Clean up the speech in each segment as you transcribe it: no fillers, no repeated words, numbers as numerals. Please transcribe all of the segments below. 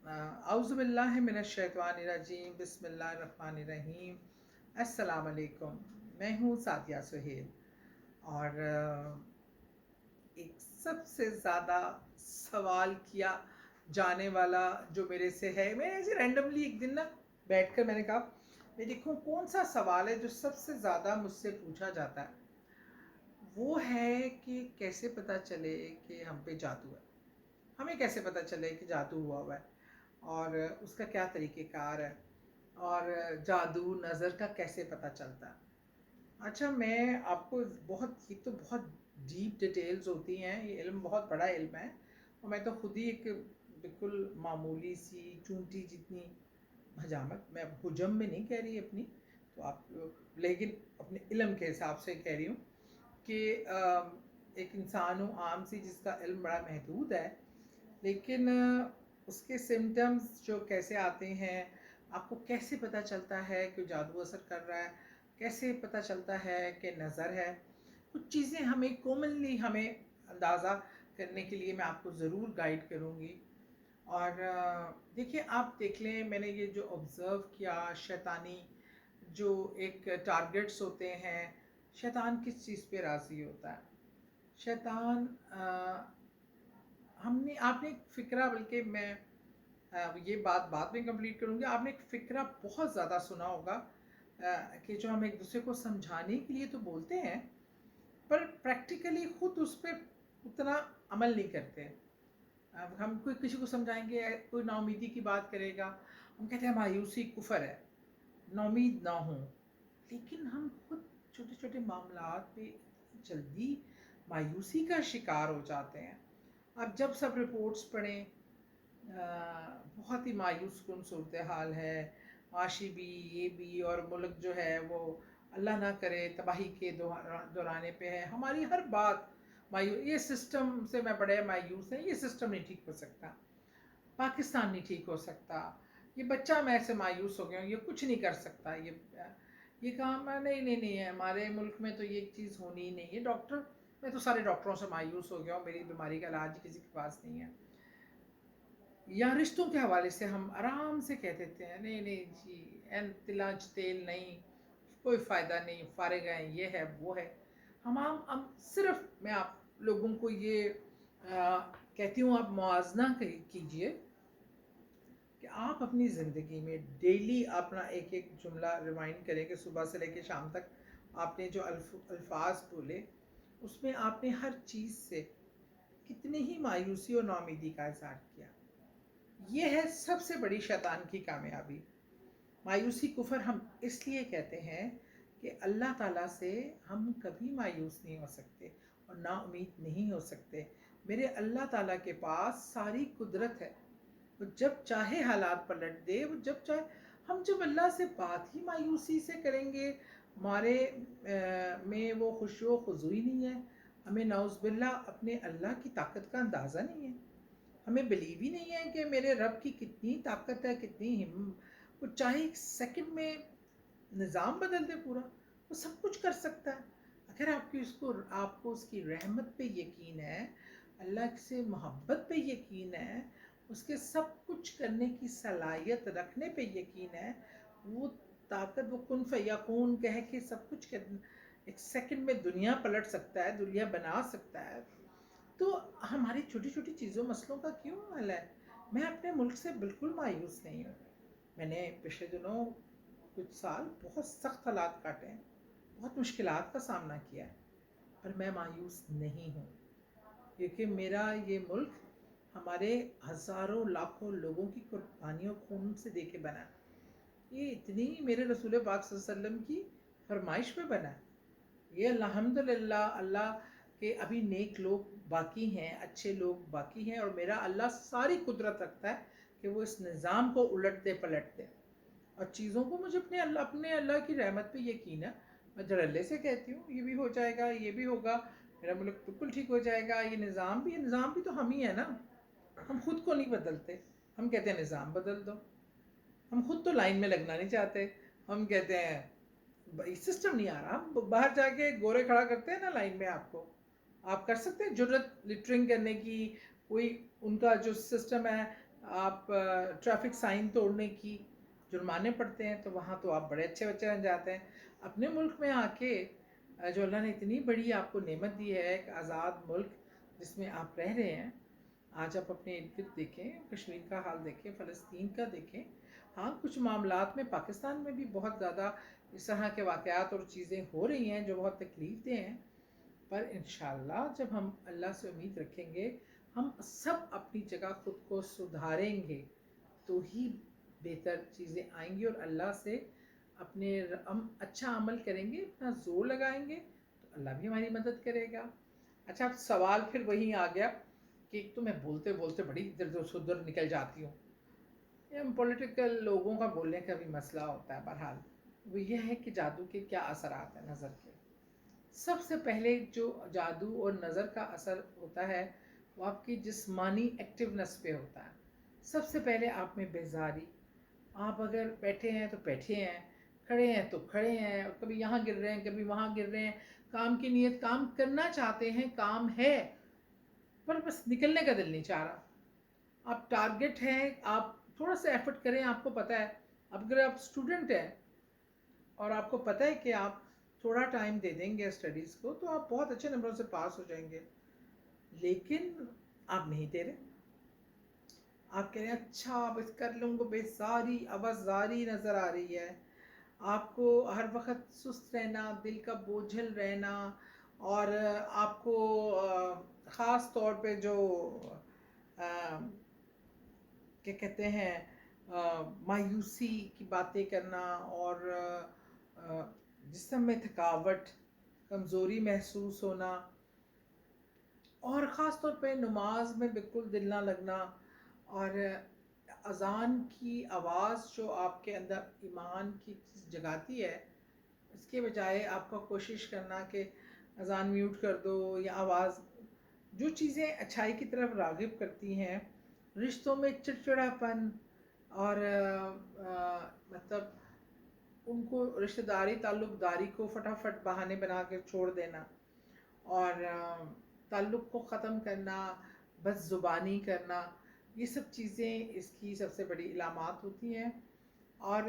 اعوذ باللہ من الشیطان الرجیم، بسم اللہ الرحمن الرحیم۔ السلام علیکم، میں ہوں سعدیہ سہیل، اور ایک سب سے زیادہ سوال کیا جانے والا جو میرے سے ہے، میں ایسے رینڈملی ایک دن نا بیٹھ کر میں نے کہا میں دیکھوں کون سا سوال ہے جو سب سے زیادہ مجھ سے پوچھا جاتا ہے۔ وہ ہے کہ کیسے پتہ چلے کہ ہم پہ جادو ہے، ہمیں کیسے پتہ چلے کہ جادو ہوا ہے، اور اس کا کیا طریقہ کار ہے، اور جادو نظر کا کیسے پتہ چلتا ہے۔ اچھا، میں آپ کو یہ تو بہت ڈیپ ڈیٹیلز ہوتی ہیں، یہ علم بہت بڑا علم ہے، اور میں تو خود ہی ایک بالکل معمولی سی چونٹی جتنی حجامت، میں اب حجم میں نہیں کہہ رہی اپنی، تو آپ لیکن اپنے علم کے حساب سے کہہ رہی ہوں کہ ایک انسان ہوں عام سی جس کا علم بڑا محدود ہے، لیکن اس کے سمٹمز جو کیسے آتے ہیں، آپ کو کیسے پتہ چلتا ہے کہ جادو اثر کر رہا ہے، کیسے پتہ چلتا ہے کہ نظر ہے، کچھ چیزیں ہمیں کامنلی ہمیں اندازہ کرنے کے لیے میں آپ کو ضرور گائیڈ کروں گی۔ اور دیکھیے، آپ دیکھ لیں، میں نے یہ جو آبزرو کیا، شیطانی جو ایک ٹارگٹس ہوتے ہیں، شیطان کس چیز پہ راضی ہوتا ہے؟ شیطان آپ نے ایک فکرہ، بلکہ میں یہ بات بعد میں کمپلیٹ کروں گی، آپ نے ایک فکرہ بہت زیادہ سنا ہوگا کہ جو ہم ایک دوسرے کو سمجھانے کے لیے تو بولتے ہیں، پر پریکٹیکلی خود اس پہ اتنا عمل نہیں کرتے۔ اب ہم کسی کو سمجھائیں گے، کوئی نا امیدی کی بات کرے گا، ہم کہتے ہیں مایوسی کفر ہے، نا امید نہ ہوں، لیکن ہم خود چھوٹے چھوٹے معاملات پہ جلدی مایوسی کا شکار ہو جاتے ہیں۔ اب جب سب رپورٹس پڑھیں، بہت ہی مایوس کن صورتحال ہے، معاشی بھی، یہ بھی، اور ملک جو ہے وہ اللہ نہ کرے تباہی کے دورانے پہ ہے، ہماری ہر بات یہ سسٹم سے میں بڑے مایوس ہیں، یہ سسٹم نہیں ٹھیک ہو سکتا، پاکستان نہیں ٹھیک ہو سکتا، یہ بچہ میں سے مایوس ہو گیا ہوں، یہ کچھ نہیں کر سکتا، یہ کام نہیں ہے، ہمارے ملک میں تو یہ چیز ہونی ہی نہیں ہے، ڈاکٹر، میں تو سارے ڈاکٹروں سے مایوس ہو گیا ہوں، میری بیماری کا علاج کسی کے پاس نہیں ہے۔ یا رشتوں کے حوالے سے ہم آرام سے کہہ دیتے ہیں نہیں جی، تلاج تیل نہیں، کوئی فائدہ نہیں، فارغ ہیں، یہ ہے وہ ہے۔ ہم صرف میں آپ لوگوں کو یہ کہتی ہوں، آپ موازنہ کیجئے کہ آپ اپنی زندگی میں ڈیلی اپنا ایک ایک جملہ ریمائنڈ کریں کہ صبح سے لے کے شام تک آپ نے جو الفاظ بولے، اس میں آپ نے ہر چیز سے کتنی ہی مایوسی اور ناامیدی کا اظہار کیا۔ یہ ہے سب سے بڑی شیطان کی کامیابی۔ مایوسی کفر ہم اس لیے کہتے ہیں کہ اللہ تعالیٰ سے ہم کبھی مایوس نہیں ہو سکتے اور نا امید نہیں ہو سکتے۔ میرے اللہ تعالیٰ کے پاس ساری قدرت ہے، وہ جب چاہے حالات پلٹ دے، وہ جب چاہے ہم جب اللہ سے بات ہی مایوسی سے کریں گے، ہمارے میں وہ خشوع و خضوع ہی نہیں ہے، ہمیں نعوذ باللہ اپنے اللہ کی طاقت کا اندازہ نہیں ہے، ہمیں بلیو ہی نہیں ہے کہ میرے رب کی کتنی طاقت ہے، کتنی وہ چاہے ایک سیکنڈ میں نظام بدل دے پورا، وہ سب کچھ کر سکتا ہے۔ اگر آپ کو اس کی رحمت پہ یقین ہے، اللہ سے محبت پہ یقین ہے، اس کے سب کچھ کرنے کی صلاحیت رکھنے پہ یقین ہے، وہ طاقت، وہ کن فیکون کہہ کے سب کچھ ایک سیکنڈ میں دنیا پلٹ سکتا ہے، دنیا بنا سکتا ہے، تو ہماری چھوٹی چھوٹی چیزوں مسئلوں کا کیوں حل ہے؟ میں اپنے ملک سے بالکل مایوس نہیں ہوں۔ میں نے پچھلے دنوں کچھ سال بہت سخت حالات کاٹے ہیں، بہت مشکلات کا سامنا کیا ہے، پر میں مایوس نہیں ہوں، کیونکہ میرا یہ ملک ہمارے ہزاروں لاکھوں لوگوں کی قربانیوں خون سے دے کے بنا ہے، یہ اتنی میرے رسول پاک صلی اللہ علیہ وسلم کی فرمائش پہ بنا ہے، یہ الحمدللہ اللہ کہ ابھی نیک لوگ باقی ہیں، اچھے لوگ باقی ہیں، اور میرا اللہ ساری قدرت رکھتا ہے کہ وہ اس نظام کو الٹ دے پلٹ دے، اور چیزوں کو مجھے اپنے اللہ کی رحمت پہ یقین ہے۔ میں دھڑلے سے کہتی ہوں یہ بھی ہو جائے گا، یہ بھی ہوگا، میرا ملک بالکل ٹھیک ہو جائے گا، یہ نظام بھی تو ہم ہی ہیں نا، ہم خود کو نہیں بدلتے، ہم کہتے ہیں نظام بدل دو، ہم خود تو لائن میں لگنا نہیں چاہتے، ہم کہتے ہیں سسٹم نہیں آ رہا، ہم باہر جا کے گورے کھڑا کرتے ہیں نا لائن میں، آپ کر سکتے ہیں جرت لٹرنگ کرنے کی، کوئی ان کا جو سسٹم ہے آپ ٹریفک سائن توڑنے کی جرمانے پڑتے ہیں تو وہاں تو آپ بڑے اچھے بچے بن جاتے ہیں. اپنے ملک میں آ کے جو اللہ نے اتنی بڑی آپ کو نعمت دی ہے، ایک آزاد ملک جس میں آپ رہ رہے ہیں. آج آپ اپنے ارد گرد دیکھیں، کشمیر کا حال دیکھیں، فلسطین کا دیکھیں. ہاں کچھ معاملات میں پاکستان میں بھی بہت زیادہ اس طرح کے واقعات اور چیزیں ہو رہی ہیں جو بہت تکلیف دہ ہیں، پر انشاءاللہ جب ہم اللہ سے امید رکھیں گے، ہم سب اپنی جگہ خود کو سدھاریں گے تو ہی بہتر چیزیں آئیں گی، اور اللہ سے اپنے ہم اچھا عمل کریں گے، اپنا زور لگائیں گے تو اللہ بھی ہماری مدد کرے گا. اچھا اب سوال پھر وہی آ گیا کہ ایک تو میں بولتے بولتے بڑی ادھر ادھر نکل جاتی ہوں. یہ پولیٹیکل لوگوں کا بولنے کا بھی مسئلہ ہوتا ہے. بہرحال وہ یہ ہے کہ جادو کے کیا اثرات ہیں نظر کے. سب سے پہلے جو جادو اور نظر کا اثر ہوتا ہے وہ آپ کی جسمانی ایکٹیونس پہ ہوتا ہے. سب سے پہلے آپ میں بیزاری. آپ اگر بیٹھے ہیں تو بیٹھے ہیں، کھڑے ہیں تو کھڑے ہیں، کبھی یہاں گر رہے ہیں کبھی وہاں گر رہے ہیں. کام کی نیت، کام کرنا چاہتے ہیں، کام ہے پر بس نکلنے کا دل نہیں چاہ رہا. آپ ٹارگٹ ہیں، آپ تھوڑا سا ایفرٹ کریں. آپ کو پتہ ہے اب اگر آپ اسٹوڈنٹ ہیں اور آپ کو پتہ ہے کہ آپ تھوڑا ٹائم دے دیں گے اسٹڈیز کو تو آپ بہت اچھے نمبروں سے پاس ہو جائیں گے، لیکن آپ نہیں دے رہے. آپ کہہ رہے ہیں اچھا بس کر لوں گا، بیزاری اوزاری نظر آ رہی ہے. آپ کو ہر وقت سست رہنا، دل کا بوجھل رہنا، اور آپ کو خاص طور پہ جو کیا کہتے ہیں مایوسی کی باتیں کرنا، اور جسم میں تھکاوٹ، کمزوری محسوس ہونا، اور خاص طور پہ نماز میں بالکل دل نہ لگنا، اور اذان کی آواز جو آپ کے اندر ایمان کی جگاتی ہے اس کے بجائے آپ کا کوشش کرنا کہ اذان میوٹ کر دو، یا آواز جو چیزیں اچھائی کی طرف راغب کرتی ہیں. رشتوں میں چڑچڑاپن، اور مطلب ان کو رشتہ داری تعلق داری کو فٹافٹ بہانے بنا کے چھوڑ دینا، اور تعلق کو ختم کرنا، بس زبانی کرنا، یہ سب چیزیں اس کی سب سے بڑی علامات ہوتی ہیں. اور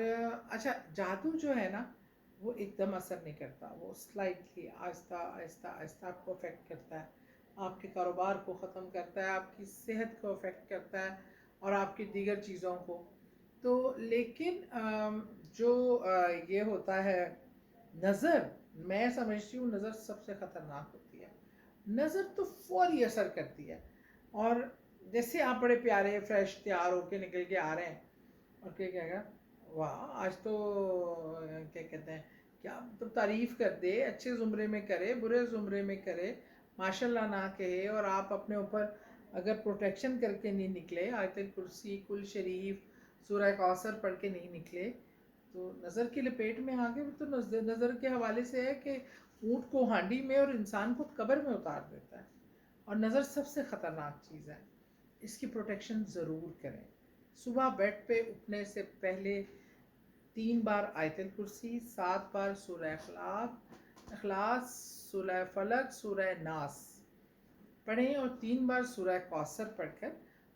اچھا جادو جو ہے نا وہ ایک دم اثر نہیں کرتا، وہ سلائٹلی آہستہ آہستہ آہستہ آپ کو افیکٹ کرتا ہے، آپ کے کاروبار کو ختم کرتا ہے، آپ کی صحت کو افیکٹ کرتا ہے، اور آپ کی دیگر چیزوں کو. تو لیکن جو یہ ہوتا ہے نظر، میں سمجھتی ہوں نظر سب سے خطرناک ہوتی ہے. نظر تو فوری اثر کرتی ہے، اور جیسے آپ بڑے پیارے فریش تیار ہو کے نکل کے آ رہے ہیں اور کیا کہے گا واہ آج تو کیا کہتے ہیں کیا تو تعریف کر دے، اچھے زمرے میں کرے برے زمرے میں کرے، ماشاء اللہ نہ کہے، اور آپ اپنے اوپر اگر پروٹیکشن کر کے نہیں نکلے، آیت الکرسی کل شریف سورہ کوثر پڑھ کے نہیں نکلے تو نظر کی لپیٹ میں آ گئے. تو نظر کے حوالے سے ہے کہ اونٹ کو ہانڈی میں اور انسان کو قبر میں اتار دیتا ہے. اور نظر سب سے خطرناک چیز ہے، اس کی پروٹیکشن ضرور کریں. صبح بیڈ پہ اٹھنے سے پہلے 3 بار آیت الکرسی، 7 بار سورہ اخلاص، سورہ فلق، سورہ ناس پڑھیں، اور 3 بار سورہ کوثر پڑھ کر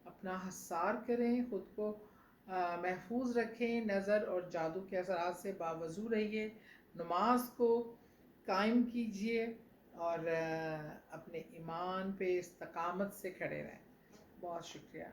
اپنا حصار کریں، خود کو محفوظ رکھیں نظر اور جادو کے اثرات سے. باوضو رہیے، نماز کو قائم کیجیے، اور اپنے ایمان پہ استقامت سے کھڑے رہیں. بہت شکریہ.